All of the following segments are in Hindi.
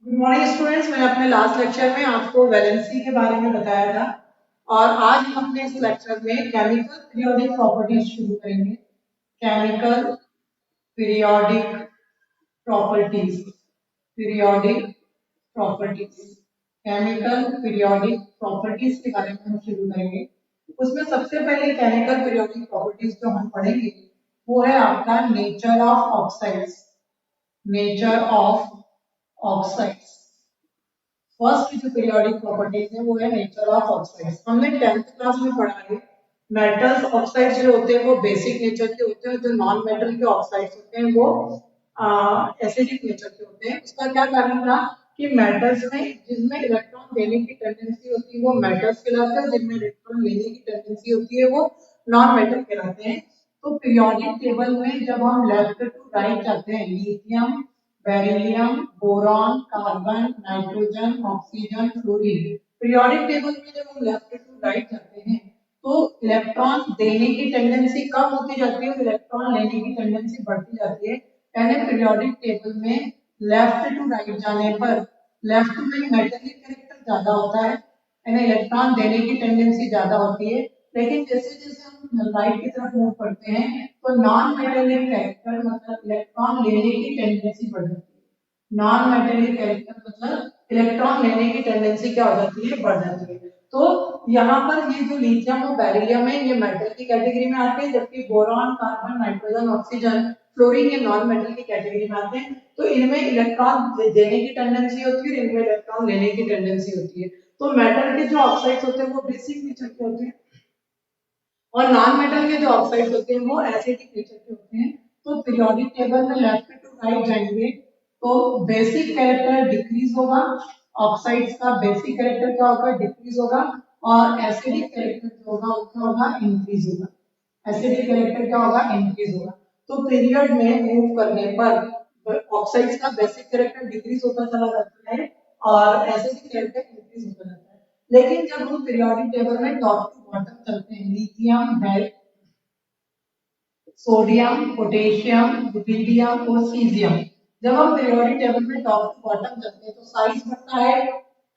Good morning students. मैंने अपने लास्ट लेक्चर में आपको वैलेंसी के बारे में बताया था और आज हम अपने इस लेक्चर में केमिकल पीरियोडिक प्रॉपर्टीज शुरू करेंगे। Chemical periodic properties, periodic properties, chemical periodic properties के बारे में हम शुरू करेंगे। उसमें सबसे पहले केमिकल पीरियोडिक प्रॉपर्टीज जो हम पढ़ेंगे वो है आपका nature of oxides. Nature of oxides, first जो पीरियोडिक प्रॉपर्टीज है वो है नेचर ऑफ ऑक्साइड्स। हमने 10th क्लास में पढ़ा है मेटल्स ऑक्साइड्स जो होते हैं वो बेसिक नेचर के होते हैं, जो नॉन मेटल के ऑक्साइड्स होते हैं वो एसिडिक नेचर के होते हैं। उसका क्या कारण था कि मेटल्स में जिसमें इलेक्ट्रॉन देने की टेंडेंसी होती है वो मेटल्स कहलाते हैं, जिनमें इलेक्ट्रॉन लेने की टेंडेंसी होती है वो नॉन मेटल कहलाते हैं। तो पीरियोडिक टेबल में जब हम लेफ्ट टू राइट जाते हैं, lithium, beryllium, boron, carbon, nitrogen, oxygen, fluorine, periodic table में जब हम लेफ्ट टू राइट जाते हैं तो इलेक्ट्रॉन देने की टेंडेंसी कम होती जाती है और इलेक्ट्रॉन लेने की टेंडेंसी बढ़ती जाती है। यानी पीरियोडिक टेबल में लेफ्ट टू राइट जाने पर लेफ्ट में मेटलिक कैरेक्टर ज्यादा होता है, यानी इलेक्ट्रॉन देने की टेंडेंसी ज्यादा होती है। लेकिन जैसे जैसे हम राइट की तरफ मूव करते हैं तो नॉन मेटेलिक कैरेक्टर मतलब इलेक्ट्रॉन लेने की टेंडेंसी बढ़ जाती है। नॉन मेटेलिक कैरेक्टर मतलब इलेक्ट्रॉन लेने की टेंडेंसी क्या हो जाती है, बढ़ जाती है। तो यहाँ पर ये जो लिथियम और बेरिलियम है ये मेटल की कैटेगरी में आते हैं, जबकि boron, carbon, nitrogen, oxygen, fluorine ये नॉन मेटल की कैटेगरी में आते हैं। तो इनमें इलेक्ट्रॉन देने की टेंडेंसी होती है, इनमें इलेक्ट्रॉन लेने की टेंडेंसी होती है। तो मेटल के जो ऑक्साइड्स होते हैं वो बेसिक नेचर के होते हैं और नॉन मेटल के जो ऑक्साइड्स होते हैं वो एसिडिक नेचर के होते हैं। तो पीरियोडिक टेबल में लेफ्ट टू राइट जाएंगे तो बेसिक कैरेक्टर डिक्रीज होगा, ऑक्साइड्स का बेसिक कैरेक्टर क्या होगा, डिक्रीज होगा, और एसिडिक कैरेक्टर जो होगा वो क्या होगा, इंक्रीज होगा। एसिडिक कैरेक्टर क्या होगा, इंक्रीज होगा। तो पीरियड में मूव करने पर ऑक्साइड्स का बेसिक कैरेक्टर डिक्रीज होता चला जाता है और एसिडिक कैरेक्टर इंक्रीज होता जाता है। लेकिन जब हम पीरियोडिक टेबल में टॉप टू बॉटम चलते हैं, लिथियम, सोडियम, पोटेशियम, रुबिडियम और सीजियम, जब हम पीरियोडिक टेबल में टॉप टू बॉटम चलते हैं तो साइज बढ़ता है,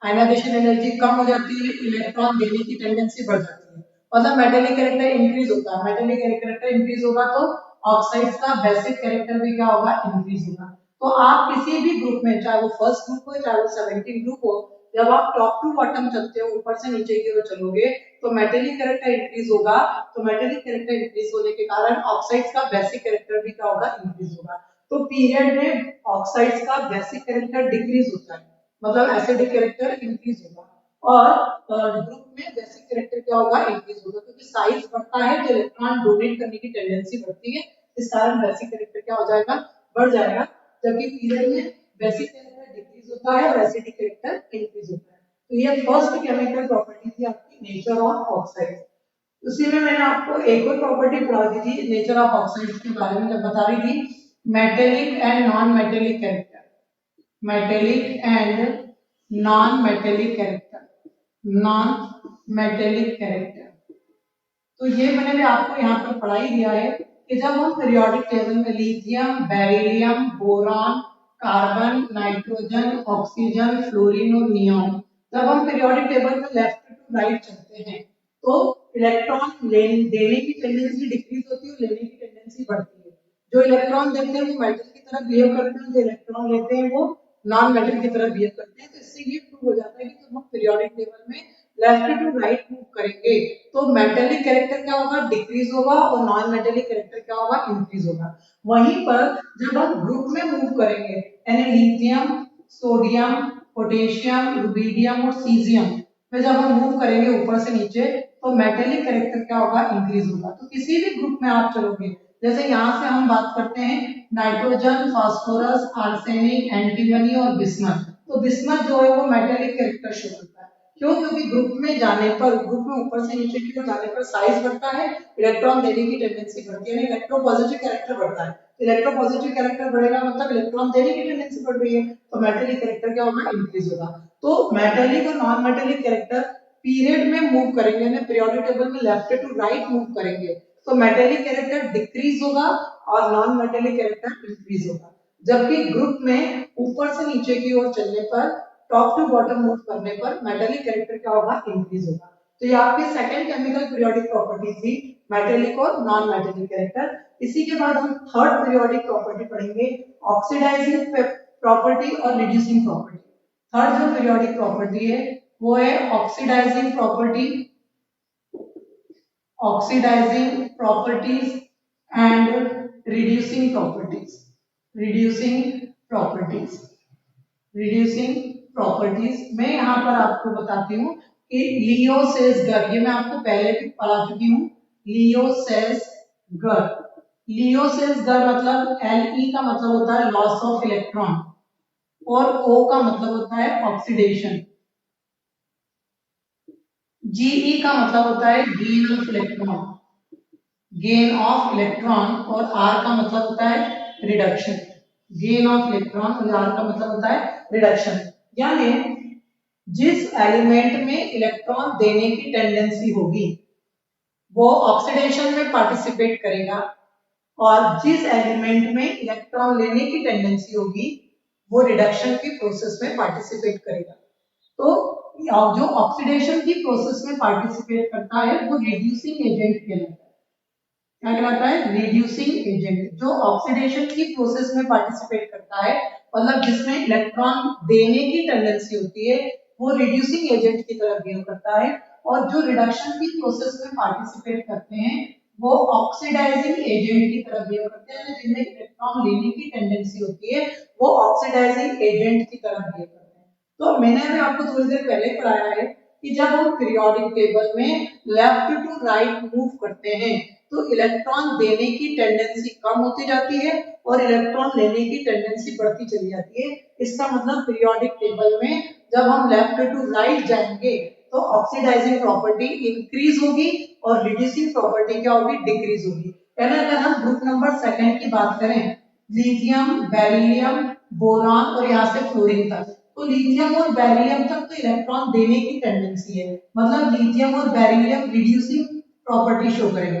आयनाइजेशन एनर्जी कम हो जाती है, इलेक्ट्रॉन देने की टेंडेंसी बढ़ जाती है, मतलब मेटेलिक कैरेक्टर इंक्रीज होता है। मेटेलिक कैरेक्टर इंक्रीज होगा तो ऑक्साइड्स का बेसिक कैरेक्टर भी क्या होगा, इंक्रीज होगा। तो आप किसी भी ग्रुप में, चाहे वो फर्स्ट ग्रुप हो चाहे वो 17 ग्रुप हो, जब आप टॉप टू बॉटम चलते हो, ऊपर से नीचे की ओर चलोगे तो मेटेलिक कैरेक्टर इंक्रीज होगा। तो मेटेलिक कैरेक्टर इंक्रीज होने के कारण ऑक्साइड्स का बेसिक कैरेक्टर भी क्या होगा, इंक्रीज होगा। तो पीरियड में ऑक्साइड्स का बेसिक कैरेक्टर डिक्रीज होता है, मतलब एसिडिक कैरेक्टर इंक्रीज होगा, और ग्रुप में बेसिक कैरेक्टर क्या होगा, इंक्रीज होगा, क्योंकि साइज बढ़ता है तो इलेक्ट्रॉन डोनेट करने की टेंडेंसी बढ़ती है, इस कारण बेसिक कैरेक्टर क्या हो जाएगा, बढ़ जाएगा। जबकि पीरियड में बेसिक कैरेक्टर डिक्रीज होता है और एसिडिक कैरेक्टर इंक्रीज होता है। तो ये फर्स्ट केमिकल प्रॉपर्टी थी आपकी नेचर ऑफ ऑक्साइड। उसी में मैंने आपको एक और प्रॉपर्टी पढ़ा दी थी नेचर ऑफ ऑक्साइड्स के बारे में, जब बता रही थी metallic and non metallic character, metallic and non metallic character, non metallic character. तो ये मैंने भी आपको यहाँ पर पढ़ा ही दिया है कि जब हम पीरियोडिक टेबल में lithium, beryllium, boron, carbon, nitrogen, oxygen, fluorine और नियॉन, जब हम पीरियोडिक टेबल में लेफ्ट टू राइट चलते हैं तो इलेक्ट्रॉन देने की टेंडेंसी डिक्रीज होती है और लेने की टेंडेंसी बढ़ती है। जो इलेक्ट्रॉन देते हैं वो मेटल की तरह बिहेव करते हैं, जो इलेक्ट्रॉन लेते हैं वो नॉन मेटल की तरह बिहेव करते हैं। तो इससे ये प्रूव हो जाता है कि जब हम पीरियोडिक टेबल में लेफ्ट टू राइट मूव करेंगे तो मेटेलिक कैरेक्टर क्या होगा, डिक्रीज होगा, और नॉन मेटेलिक कैरेक्टर क्या होगा, इंक्रीज होगा। वहीं पर जब हम ग्रुप में मूव करेंगे, यानी लिथियम, सोडियम, पोटेशियम, रुबिडियम और सीजियम में जब हम मूव करेंगे ऊपर से नीचे तो मेटेलिक कैरेक्टर क्या होगा, इंक्रीज होगा। तो किसी भी ग्रुप में आप चलोगे, जैसे यहाँ से हम बात करते हैं नाइट्रोजन, फास्फोरस, आर्सेनिक, एंटीमनी और बिस्मथ, तो बिस्मथ जो है वो मेटेलिक कैरेक्टर शो करता है। क्यों? क्योंकि ग्रुप में जाने पर, ग्रुप में ऊपर से नीचे की ओर जाने पर साइज बढ़ता है, इलेक्ट्रॉन देने की टेंडेंसी बढ़ती है, यानी इलेक्ट्रोपॉजिटिव कैरेक्टर बढ़ता है। इलेक्ट्रोपॉजिटिव कैरेक्टर बढ़ेगा मतलब इलेक्ट्रॉन देने की टेंडेंसी बढ़ रही है, तो मेटेलिक कैरेक्टर क्या होगा, इंक्रीज होगा। तो मेटेलिक और नॉन मेटेलिक कैरेक्टर पीरियड में मूव करेंगे, यानी पीरियोडिक टेबल में लेफ्ट टू राइट मूव करेंगे तो मेटेलिक कैरेक्टर डिक्रीज होगा और नॉन मेटेलिक कैरेक्टर इंक्रीज होगा। जबकि ग्रुप में ऊपर से नीचे की ओर चलने पर, टॉप टू बॉटम मूव करने पर मेटेलिक कैरेक्टर क्या होगा, इंक्रीज होगा। तो ये आपकी सेकंड केमिकल पीरियोडिक प्रॉपर्टी थी, मेटेलिक और नॉन मेटेलिक कैरेक्टर। इसी के बाद हम थर्ड पीरियोडिक प्रॉपर्टी पढ़ेंगे, ऑक्सीडाइजिंग प्रॉपर्टी और रिड्यूसिंग प्रॉपर्टी। थर्ड जो पीरियोडिक प्रॉपर्टी है वो है oxidizing property, oxidizing properties and reducing properties. Reducing properties, reducing properties मैं यहाँ पर आपको बताती हूँ कि लियो सेल्ज़गर, ये मैं आपको पहले भी पढ़ा चुकी हूँ। लियो सेल्ज़गर, लियो सेल्ज़गर मतलब Le का मतलब होता है लॉस ऑफ इलेक्ट्रॉन और O का मतलब होता है ऑक्सीडेशन, Ge का मतलब होता है gain of electron, gain of electron, और R का मतलब होता है रिडक्शन, गेन ऑफ इलेक्ट्रॉन, और R का मतलब होता है रिडक्शन। यानी जिस एलिमेंट में इलेक्ट्रॉन देने की टेंडेंसी होगी वो ऑक्सीडेशन में पार्टिसिपेट करेगा, और जिस एलिमेंट में इलेक्ट्रॉन लेने की टेंडेंसी होगी वो रिडक्शन की प्रोसेस में पार्टिसिपेट करेगा। तो जो ऑक्सीडेशन की प्रोसेस में पार्टिसिपेट करता है वो रिड्यूसिंग एजेंट कहलाता है। क्या कहलाता है, रिड्यूसिंग एजेंट। जो ऑक्सीडेशन की प्रोसेस में पार्टिसिपेट करता है, मतलब जिसमें इलेक्ट्रॉन देने की टेंडेंसी होती है, वो रिड्यूसिंग एजेंट की तरह बिहेव करता है। और जो रिडक्शन की प्रोसेस में पार्टिसिपेट करते हैं वो ऑक्सीडाइजिंग एजेंट की तरह बिहेव करते हैं, जिनमें इलेक्ट्रॉन लेने की टेंडेंसी होती है वो ऑक्सीडाइजिंग एजेंट की तरह बिहेव करते हैं। तो मैंने अभी आपको थोड़ी देर पहले पढ़ाया है कि जब हम पीरियोडिक टेबल में लेफ्ट टू राइट मूव करते हैं तो इलेक्ट्रॉन देने की टेंडेंसी कम होती जाती है और इलेक्ट्रॉन लेने की टेंडेंसी बढ़ती चली जाती है। इसका मतलब पीरियोडिक टेबल में जब हम लेफ्ट टू राइट जाएंगे तो ऑक्सीडाइजिंग प्रॉपर्टी इंक्रीज होगी और रिड्यूसिंग प्रॉपर्टी क्या होगी, डिक्रीज होगी। यानी अगर हम ग्रुप नंबर सेकंड की बात करें, लिथियम, बेरिलियम, बोरॉन और यहाँ से फ्लोरीन तक, तो लिथियम और बेरिलियम तक तो इलेक्ट्रॉन देने की टेंडेंसी है, मतलब लिथियम और बेरिलियम रिड्यूसिंग प्रॉपर्टी शो करेंगे।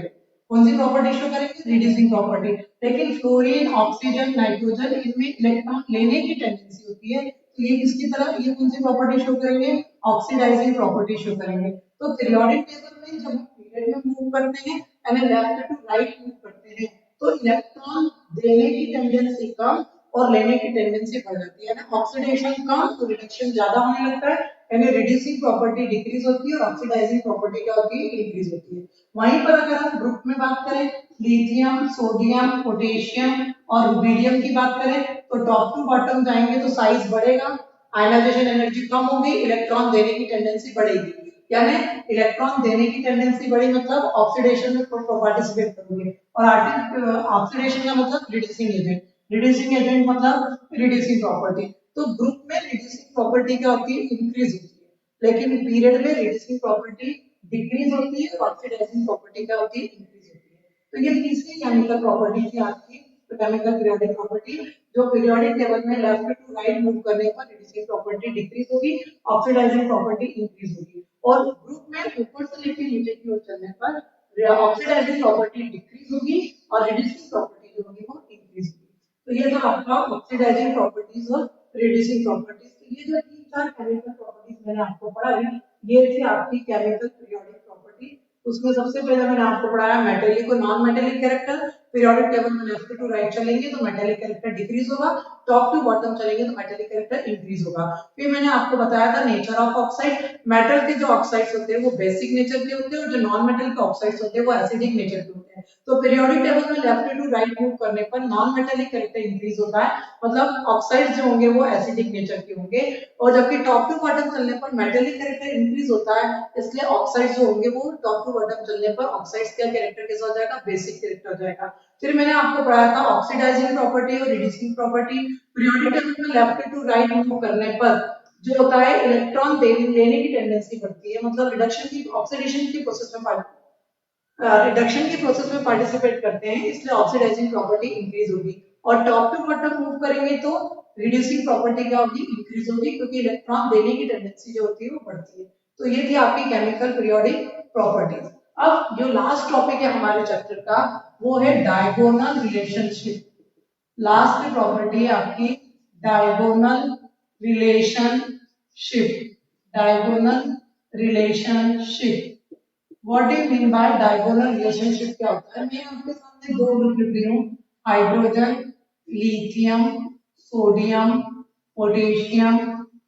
कौन सी प्रॉपर्टी शो करेंगे, रिड्यूसिंग प्रॉपर्टी। लेकिन फ्लोरीन, ऑक्सीजन, नाइट्रोजन, इनमें इलेक्ट्रॉन लेने की टेंडेंसी होती है, तो ये किसकी तरह, ये कौन सी प्रॉपर्टी शो करेंगे, ऑक्सीडाइजिंग प्रॉपर्टी शो करेंगे। तो पीरियोडिक टेबल में जब हम पीरियड में मूव करते हैं यानी लेफ्ट टू राइट मूव करते हैं तो इलेक्ट्रॉन देने की टेंडेंसी कम और लेने की टेंडेंसी बढ़ जाती है ना, ऑक्सीडेशन कम तो रिडक्शन ज्यादा होने लगता है, यानी रिड्यूसिंग प्रॉपर्टी डिक्रीज होती है और ऑक्सीडाइजिंग प्रॉपर्टी क्या होती है, इंक्रीज होती है। वहीं पर अगर हम ग्रुप में बात करें, लिथियम, सोडियम, पोटेशियम और रुबिडियम की बात करें तो टॉप टू बॉटम जाएंगे तो साइज बढ़ेगा, आयनाइजेशन एनर्जी कम होगी, इलेक्ट्रॉन देने की टेंडेंसी बढ़ेगी। यानी इलेक्ट्रॉन देने की टेंडेंसी बढ़ी मतलब ऑक्सीडेशन में पार्टिसिपेट करोगे, और ऑक्सीडेशन का मतलब रिड्यूसिंग एजेंट, रिड्यूसिंग एजेंट मतलब रिड्यूसिंग प्रॉपर्टी। तो ग्रुप में रिड्यूसिंग प्रॉपर्टी क्या होती है, इंक्रीज होती है, लेकिन पीरियड में रिड्यूसिंग प्रॉपर्टी डिक्रीज होती है और ऑक्सीडाइजिंग प्रॉपर्टी क्या होती है, इंक्रीज होती है। तो ये तीसरी केमिकल प्रॉपर्टी थी आपकी, तो केमिकल पीरियोडिक प्रॉपर्टी, जो पीरियोडिक टेबल में लेफ्ट टू राइट मूव करने पर रिड्यूसिंग प्रॉपर्टी डिक्रीज होगी, ऑक्सीडाइजिंग प्रॉपर्टी इंक्रीज होगी, और ग्रुप में ऊपर से लेकर नीचे की ओर चलने पर ऑक्सीडाइजिंग प्रॉपर्टी डिक्रीज होगी और रिड्यूसिंग प्रॉपर्टी जो होगी वो इंक्रीज होगी। तो ये था आपका ऑक्सीडाइजिंग प्रॉपर्टीज और रिड्यूसिंग प्रॉपर्टीज। तो ये जो तीन चार केमिकल प्रॉपर्टीज मैंने आपको पढ़ाई, ये थी आपकी केमिकल पीरियोडिक प्रॉपर्टी। उसमें सबसे पहले मैंने आपको पढ़ाया मेटेलिक और non metallic character. Periodic table में लेफ्ट टू राइट चलेंगे तो मेटेलिक कैरेक्टर डिक्रीज होगा, टॉप टू बॉटम चलेंगे तो मेटेलिक कैरेक्टर इंक्रीज होगा। फिर मैंने आपको बताया था नेचर ऑफ ऑक्साइड, मेटल के जो ऑक्साइड्स होते हैं वो बेसिक नेचर के होते हैं और जो नॉन मेटल के ऑक्साइड्स होते हैं वो एसिडिक नेचर के होते हैं। तो पीरियोडिक टेबल में लेफ्ट टू राइट मूव करने पर नॉन मेटेलिक कैरेक्टर इंक्रीज होता है, मतलब ऑक्साइड्स जो होंगे वो एसिडिक नेचर के होंगे, और जबकि टॉप टू बॉटम चलने पर मेटेलिक कैरेक्टर इंक्रीज होता है, इसलिए ऑक्साइड्स जो होंगे वो टॉप टू बॉटम चलने पर ऑक्साइड्स का कैरेक्टर कैसा हो जाएगा, बेसिक कैरेक्टर हो जाएगा। फिर मैंने आपको पढ़ाया था ऑक्सीडाइजिंग प्रॉपर्टी और रिड्यूसिंग प्रॉपर्टी। पीरियोडिक टेबल में लेफ्ट टू राइट मूव करने पर जो होता है इलेक्ट्रॉन लेने की टेंडेंसी बढ़ती है, मतलब रिडक्शन की, ऑक्सीडेशन की प्रोसेस में रिडक्शन की प्रोसेस में पार्टिसिपेट करते हैं, इसलिए ऑक्सीडाइजिंग प्रॉपर्टी इंक्रीज होगी। और टॉप टू बॉटम मूव करेंगे तो रिड्यूसिंग प्रॉपर्टी क्या होगी, इंक्रीज होगी, क्योंकि इलेक्ट्रॉन देने की टेंडेंसी जो होती है वो बढ़ती है। तो ये थी आपकी केमिकल पीरियोडिक प्रॉपर्टीज। अब जो लास्ट टॉपिक है हमारे चैप्टर का वो है डायगोनल रिलेशनशिप। लास्ट प्रॉपर्टी है आपकी diagonal relationship. Diagonal relationship, what do you mean by diagonal relationship? क्या होता है? मैं आपके सामने दो ग्रुप लिख रही हूँ, hydrogen, lithium, sodium, potassium,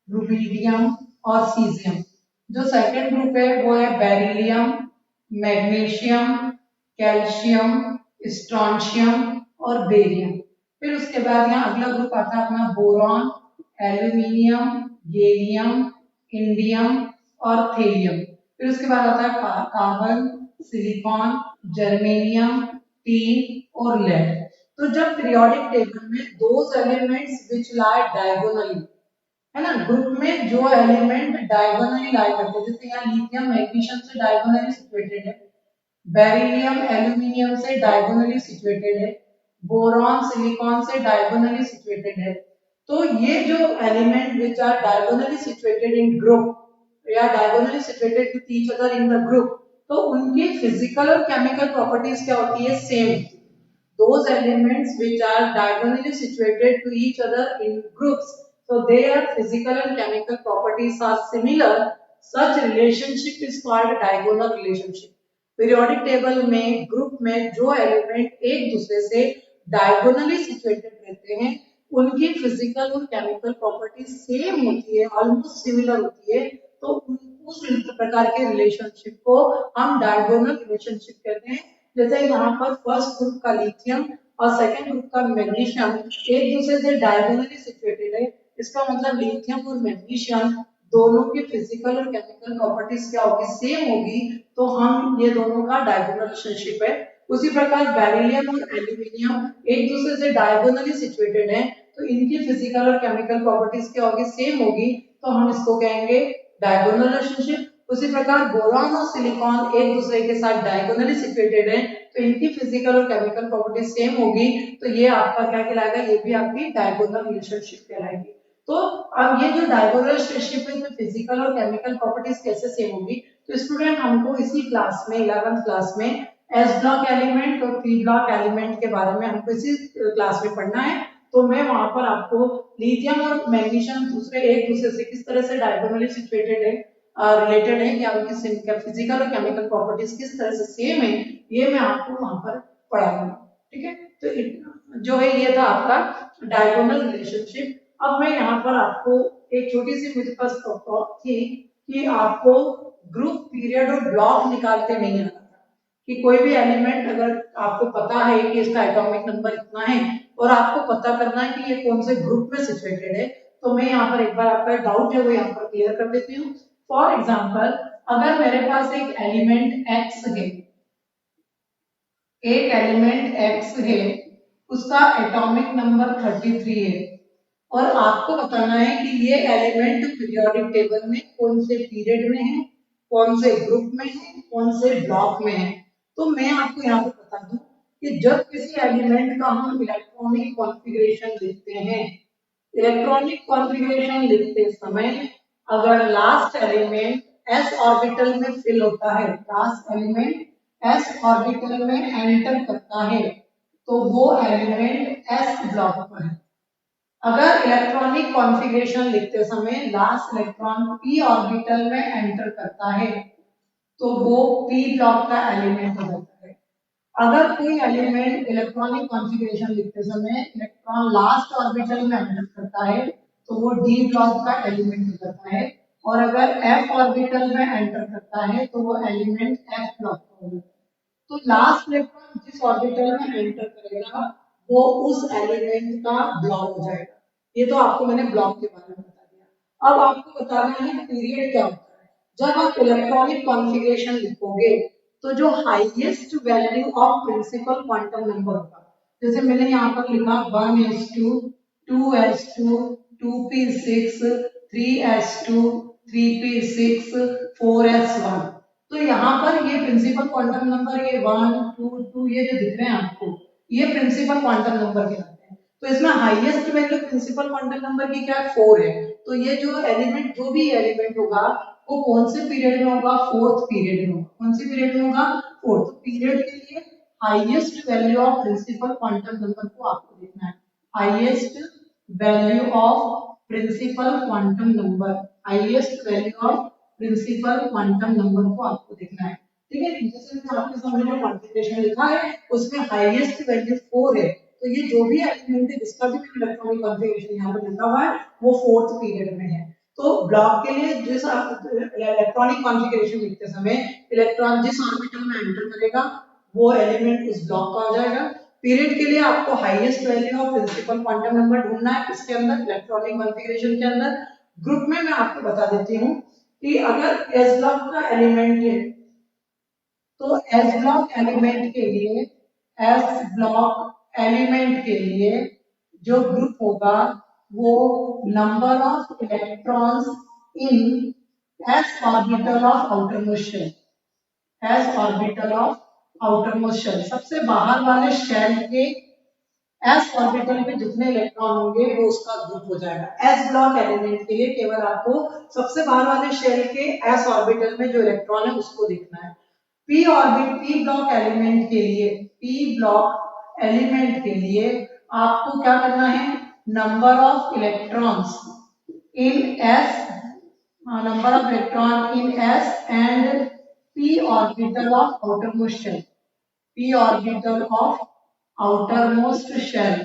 rubidium और सीजियम। जो सेकंड ग्रुप है वो है बेरिलियम, मैग्नीशियम, कैल्शियम, स्ट्रॉन्शियम और बेरियम। फिर उसके बाद यहाँ अगला ग्रुप आता है अपना बोरॉन, एल्यूमिनियम, गैलियम, इंडियम और थेलियम। फिर उसके बाद आता है कार्बन, सिलिकॉन, जर्मेनियम, टीन और लेड। तो जब पीरियोडिक टेबल में those elements which lie diagonally, है ना, ग्रुप में जो एलिमेंट डायगोनली लाई करते हैं, जैसे यहाँ लिथियम मैग्नीशियम से डायगोनली सिचुएटेड है, बेरिलियम एल्यूमिनियम से डायगोनली सिचुएटेड है, बोरॉन सिलिकॉन से डायगोनली सिचुएटेड है। तो ये जो element which are diagonally situated in group या diagonally situated with each other in the group, तो उनकी फिजिकल और केमिकल प्रॉपर्टीज क्या होती है? Same. those elements which are diagonally situated to each other in groups, so their physical and chemical properties are similar. Such relationship is called diagonal relationship. Periodic table में ग्रुप में जो एलिमेंट एक दूसरे से डायगोनली सिचुएटेड रहते हैं उनकी फिजिकल और केमिकल प्रॉपर्टी सेम होती है, ऑलमोस्ट सिमिलर होती है, तो उस प्रकार के रिलेशनशिप को हम डायगोनल रिलेशनशिप कहते हैं। जैसे यहाँ पर फर्स्ट ग्रुप का लिथियम और सेकंड ग्रुप का मैग्नीशियम एक दूसरे से डायगोनली सिचुएटेड है, इसका मतलब लिथियम और मैग्नीशियम दोनों की फिजिकल और केमिकल प्रॉपर्टीज क्या होगी? सेम होगी, तो हम ये दोनों का डायगोनल रिलेशनशिप है। उसी प्रकार बेरिलियम और एल्यूमिनियम एक दूसरे से डायगोनली सिचुएटेड है, तो इनकी फिजिकल और केमिकल प्रॉपर्टीज क्या होगी? सेम होगी, तो हम इसको कहेंगे डायगोनल रिलेशनशिप। उसी प्रकार बोरॉन और सिलिकॉन एक दूसरे के साथ डायगोनली सिचुएटेड है, तो इनकी फिजिकल और केमिकल प्रॉपर्टीज सेम होगी, तो ये आपका क्या कहलाएगा? ये भी आपकी डायगोनल रिलेशनशिप कहलाएगी। तो अब ये जो डायगोनल रिलेशनशिप है, तो फिजिकल और केमिकल प्रॉपर्टीज कैसे सेम होगी? तो स्टूडेंट हमको इसी क्लास में 11th क्लास में एस ब्लॉक एलिमेंट और पी ब्लॉक एलिमेंट के बारे में हमको इसी क्लास में पढ़ना है। तो मैं वहां पर आपको लिथियम और मैग्नीशियम दूसरे एक दूसरे से किस तरह से डायगोनली सिचुएटेड है, रिलेटेड है, या उनकी फिजिकल और केमिकल प्रॉपर्टीज किस तरह से सेम है, ये मैं आपको वहां पर पढ़ाऊंगा। ठीक है, तो जो है ये था आपका डायगोनल रिलेशनशिप। अब मैं यहाँ पर आपको एक छोटी सी मुझे पास थी कि आपको ग्रुप, पीरियड और ब्लॉक निकालते नहीं आता था, कि कोई भी एलिमेंट अगर आपको पता है कि इसका एटॉमिक नंबर इतना है और आपको पता करना है कि ये कौन से ग्रुप में सिचुएटेड है, तो मैं यहाँ पर एक बार आपका डाउट है वो यहाँ पर क्लियर कर देती हूँ। फॉर एग्जाम्पल, अगर मेरे पास एक एलिमेंट एक्स है, एक एलिमेंट एक्स है, उसका एटॉमिक नंबर 33 है, और आपको बताना है कि ये एलिमेंट पीरियोडिक टेबल में कौन से पीरियड में है, कौन से ग्रुप में है, कौन से ब्लॉक में है। तो मैं आपको यहाँ पे बता दूं कि जब किसी एलिमेंट का हम इलेक्ट्रॉनिक कॉन्फ़िगरेशन लिखते हैं, इलेक्ट्रॉनिक कॉन्फ़िगरेशन लिखते समय अगर लास्ट एलिमेंट एस ऑर्बिटल में फिल होता है, लास्ट एलिमेंट एस ऑर्बिटल में एंटर करता है, तो वो एलिमेंट एस ब्लॉक पर है। अगर इलेक्ट्रॉनिक कॉन्फ़िगरेशन लिखते समय लास्ट इलेक्ट्रॉन पी ऑर्बिटल में एंटर करता है, तो वो पी ब्लॉक का एलिमेंट हो जाता है। अगर कोई एलिमेंट इलेक्ट्रॉनिक कॉन्फ़िगरेशन लिखते समय इलेक्ट्रॉन लास्ट ऑर्बिटल में एंटर करता है, तो वो डी ब्लॉक का एलिमेंट हो जाता है, और अगर एफ ऑर्बिटल में एंटर करता है तो वो एलिमेंट एफ ब्लॉक का हो जाता है। तो लास्ट इलेक्ट्रॉन जिस ऑर्बिटल में एंटर करेगा वो उस एलिमेंट का ब्लॉक हो जाएगा। ये तो आपको मैंने ब्लॉक के बारे में बता दिया। अब आपको बताना है पीरियड क्या होता है। जब आप इलेक्ट्रॉनिक कॉन्फ़िगरेशन लिखोगे तो जो highest value of principal quantum number होगा, जैसे मैंने यहाँ पर लिखा 1s2, 2s2, 2p6, 3s2, 3p6, 4s1। तो यहाँ पर ये प्रिंसिपल क्वांटम नंबर, ये 1, 2, 2 ये जो दिख रहे हैं आपको, ये प्रिंसिपल क्वांटम नंबर कहलाते हैं। तो इसमें highest value principal quantum number की क्या है? 4 है। तो ये जो एलिमेंट, जो भी एलिमेंट होगा वो कौन से पीरियड में होगा? फोर्थ पीरियड में होगा। कौन से पीरियड में होगा? फोर्थ पीरियड के लिए highest value of principal quantum number को आपको देखना है। Highest value of principal quantum number, highest value of principal quantum number को आपको देखना है। ठीक है, जैसे मैंने आपके सामने जो कॉन्फ़िगरेशन लिखा है उसमें हाईएस्ट वैल्यू 4 है, तो ये जो भी एलिमेंट है जिसका भी इलेक्ट्रॉनिक कॉन्फ़िगरेशन यहाँ पर लिखा हुआ है वो 4th पीरियड में है। तो ब्लॉक के लिए जिस इलेक्ट्रॉनिक कॉन्फ़िगरेशन लिखते समय इलेक्ट्रॉन जिस ऑर्बिटल में एंटर करेगा वो एलिमेंट उस ब्लॉक का हो जाएगा। पीरियड के लिए आपको highest value of principal quantum number ढूंढना है इसके अंदर इलेक्ट्रॉनिक कॉन्फ़िगरेशन के अंदर। ग्रुप में मैं आपको बता देती हूँ कि अगर एस ब्लॉक का एलिमेंट है तो एस ब्लॉक एलिमेंट के लिए, एस ब्लॉक एलिमेंट के लिए जो ग्रुप होगा वो number of electrons in s orbital of outermost shell, s orbital of outermost shell, सबसे बाहर वाले शेल के एस ऑर्बिटल में जितने इलेक्ट्रॉन होंगे वो उसका ग्रुप हो जाएगा। एस ब्लॉक एलिमेंट के लिए केवल आपको सबसे बाहर वाले शेल के एस ऑर्बिटल में जो इलेक्ट्रॉन है उसको देखना है। P orbit, P block element के लिए, पी ब्लॉक एलिमेंट के लिए आपको क्या करना है, number of electrons in s, number of electron in s and p orbital of outermost shell, p orbital of outermost shell,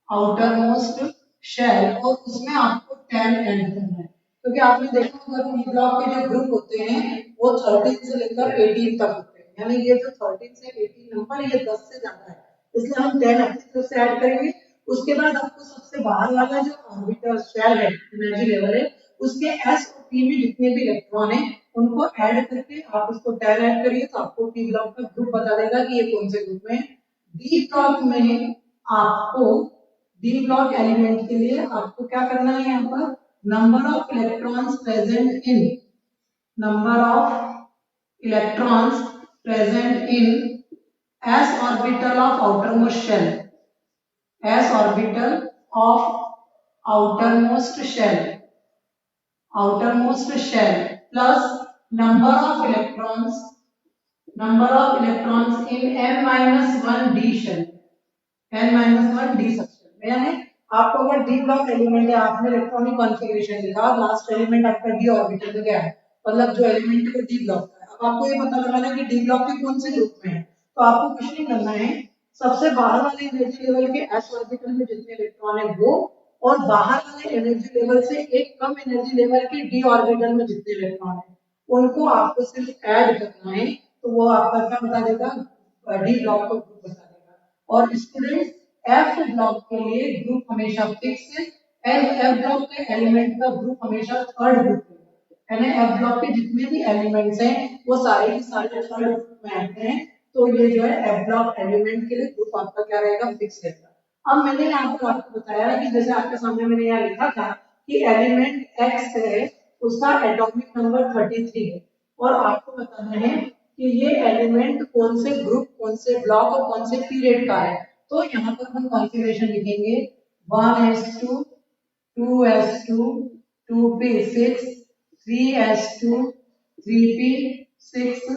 outermost shell, और उसमें आपको 10 ऐड करना है क्योंकि आपने देखा होगा p ब्लॉक के जो ग्रुप होते हैं वो 13 से लेकर 18 तक होते हैं, यानी ये जो 13 से 18 नंबर ये 10 से ज्यादा है, इसलिए हम 10 अपनी तरफ से ऐड करेंगे। उसके बाद आपको सबसे बाहर वाला जो ऑर्बिटल शेल है, एनर्जी लेवल है, उसके s और p में जितने भी इलेक्ट्रॉन है उनको ऐड करके आप उसको 10 ऐड करिए तो आपको p ब्लॉक का ग्रुप बता देगा कि ये कौन से ग्रुप में है। d ब्लॉक में आपको, d ब्लॉक एलिमेंट के लिए आपको क्या करना है, यहाँ पर number of electrons present in, number of electrons present in s orbital of outermost shell, s orbital of outermost shell, outermost shell plus number of electrons, number of electrons in n minus 1 d shell, n minus 1 d subshell। यानी आपको अगर d ब्लॉक एलिमेंट है, आपने इलेक्ट्रॉनिक कॉन्फ़िगरेशन लिखा, लास्ट एलिमेंट आपका d ऑर्बिटल में गया है, मतलब जो एलिमेंट है d ब्लॉक का है। अब आपको ये पता लगाना है कि d ब्लॉक के कौन से ग्रुप में है, तो आपको कुछ नहीं करना है, सबसे बाहर वाले एनर्जी लेवल के s ऑर्बिटल में जितने इलेक्ट्रॉन है वो, और बाहर वाले एनर्जी लेवल से एक कम एनर्जी लेवल के d ऑर्बिटल में जितने इलेक्ट्रॉन है उनको आपको सिर्फ ऐड करना है, तो वो आपका क्या बता देगा, d ब्लॉक को ग्रुप बता देगा। और स्टूडेंट एफ ब्लॉक के लिए ग्रुप हमेशा फिक्स है, एफ ब्लॉक के एलिमेंट का ग्रुप हमेशा थर्ड ग्रुप है, यानी एफ ब्लॉक के जितने भी एलिमेंट्स हैं वो सारे के सारे थर्ड ग्रुप में आते हैं, तो ये जो है एफ ब्लॉक एलिमेंट के लिए ग्रुप आपका क्या रहेगा, फिक्स रहेगा। अब मैंने यहाँ पर आपको बताया कि जैसे आपके सामने मैंने यहाँ लिखा था कि एलिमेंट एक्स है उसका एटॉमिक नंबर 33 है, और आपको बताना है कि ये एलिमेंट कौन से ग्रुप, कौन से ब्लॉक और कौन से पीरियड का है। तो यहाँ पर हम कॉन्फ़िगरेशन लिखेंगे 1s2, 2s2, 2p6, 3s2, 3p6,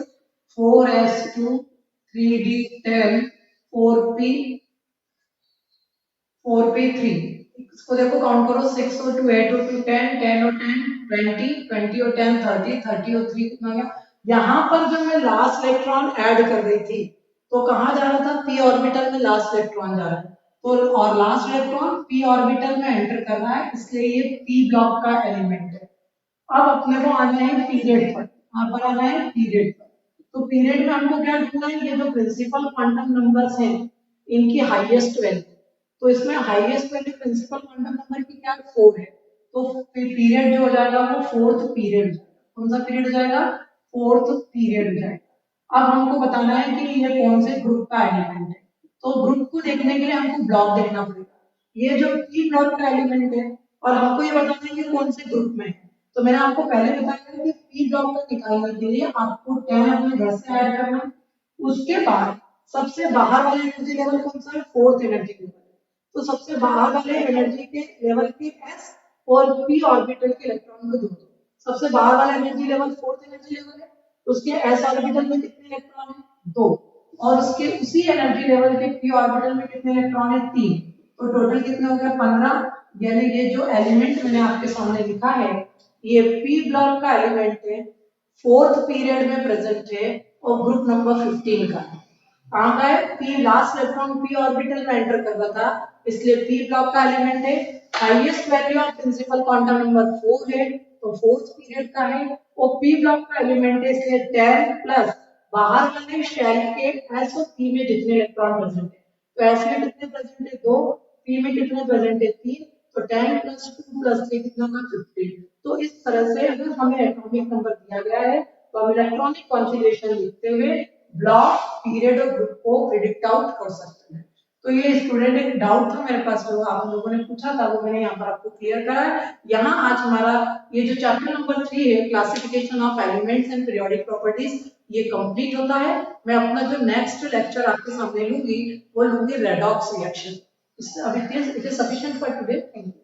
4s2, 3d10, 4p, 4p3। इसको देखो काउंट करो, 6 और 2 8 और 2 10, 10 और 10 20, 20 और 10 30, 30 और 3 कितना गया। यहाँ पर जब मैं लास्ट इलेक्ट्रॉन ऐड कर रही थी तो कहाँ जा रहा था, p ऑर्बिटल में लास्ट इलेक्ट्रॉन जा रहा है, तो और लास्ट इलेक्ट्रॉन p ऑर्बिटल में एंटर कर रहा है, इसलिए ये p ब्लॉक का एलिमेंट है। अब अपने को आना है पीरियड पर, यहाँ पर आना है पीरियड पर, तो पीरियड में हमको क्या ढूंढना है, ये जो प्रिंसिपल क्वांटम नंबर्स हैं इनकी हाईएस्ट वैल्यू, तो इसमें highest value principal quantum number की क्या 4 है, तो पीरियड जो हो जाएगा वो 4th पीरियड, कौन सा पीरियड हो जाएगा, 4th पीरियड हो जाएगा। अब हमको बताना है कि ये कौन से ग्रुप का एलिमेंट है, तो ग्रुप को देखने के लिए हमको ब्लॉक देखना पड़ेगा, ये जो p ब्लॉक का एलिमेंट है और हमको ये बताना है कि कौन से ग्रुप में है। तो मैंने आपको पहले बताया कि p ब्लॉक का निकालने के लिए आपको 10 अपने घर से ऐड करना है, उसके बाद सबसे बाहर वाला एनर्जी लेवल कौन सा है, 4th एनर्जी लेवल, तो सबसे बाहर वाले एनर्जी के लेवल के s और p ऑर्बिटल के इलेक्ट्रॉन को जोड़ो। सबसे बाहर वाला energy level 4th energy level है, उसके s ऑर्बिटल में कितने इलेक्ट्रॉन है, 2, और उसके उसी एनर्जी लेवल के p ऑर्बिटल में कितने इलेक्ट्रॉन है, 3, तो टोटल कितने हो गए 15। यानी ये जो एलिमेंट मैंने आपके सामने लिखा है ये पी ब्लॉक का एलिमेंट है, फोर्थ पीरियड में प्रेजेंट है और ग्रुप नंबर 15 का है। कहाँ का है? P last electron p orbital में एंटर कर रहा था, इसलिए पी ब्लॉक का एलिमेंट है। Highest value of principal quantum number 4 है, तो फोर्थ पीरियड का है। और पी ब्लॉक का एलिमेंट है, इसलिए 10 प्लस बाहर वाले शेल के एस और पी में जितने इलेक्ट्रॉन प्रेजेंट है, तो एस में कितने प्रेजेंट है 2, पी में कितने प्रेजेंट है 3, तो 10 प्लस 2 प्लस 3 कितना होगा 15। तो इस तरह से अगर हमें एटॉमिक नंबर दिया गया है तो हम इलेक्ट्रॉनिक कॉन्फ़िगरेशन लिखते हुए ब्लॉक, पीरियड और ग्रुप को प्रिडिक्ट आउट कर सकते हैं। तो ये स्टूडेंट एक डाउट था मेरे पास जो आप लोगों ने पूछा था वो मैंने यहाँ पर आपको क्लियर करा है। यहाँ आज हमारा ये जो चैप्टर नंबर 3 है classification of elements and periodic properties ये कंप्लीट होता है। मैं अपना जो नेक्स्ट लेक्चर आपके सामने लूंगी वो लूंगी रेडॉक्स रिएक्शन। अभी it is sufficient for today. Thank you.